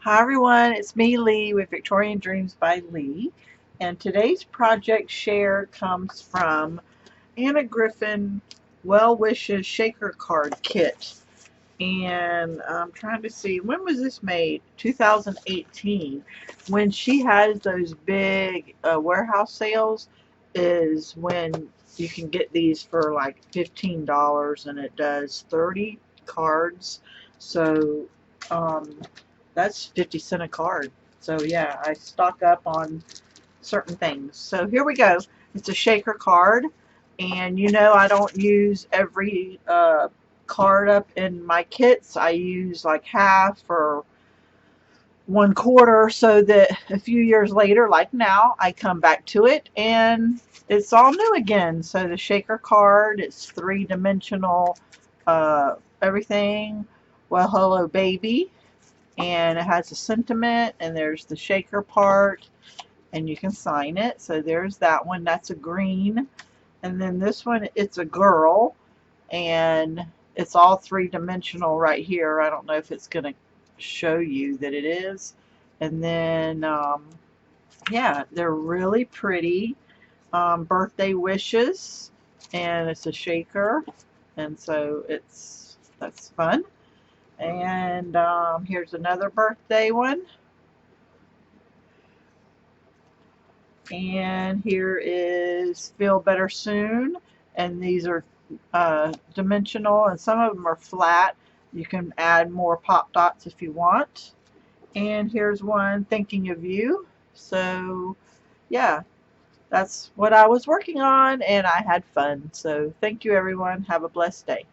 Hi everyone, it's me Leigh with Victorian Dreams by Leigh, and today's project share comes from Anna Griffin Well Wishes Shaker Card Kit. And I'm trying to see, when was this made? 2018. When she has those big warehouse sales is when you can get these for like $15 and it does 30 cards. So um, that's 50 cents a card. So yeah, I stock up on certain things. So here we go. It's a shaker card, and I don't use every card up in my kits. I use like half or 1/4 so that a few years later, like now, I come back to it and it's all new again. So the shaker card, it's three-dimensional, everything. Well, hello, baby, and it has a sentiment, and there's the shaker part, and you can sign it. So there's that one. That's a green. And then this one, it's a girl, and it's all three-dimensional right here. I don't know if it's going to show you that it is. And then, yeah, they're really pretty. Birthday wishes, and it's a shaker, and so that's fun. And here's another birthday one. And here is Feel Better Soon. And these are dimensional, and some of them are flat. You can add more pop dots if you want. And here's one, Thinking of You. So, yeah, that's what I was working on, and I had fun. So, thank you, everyone. Have a blessed day.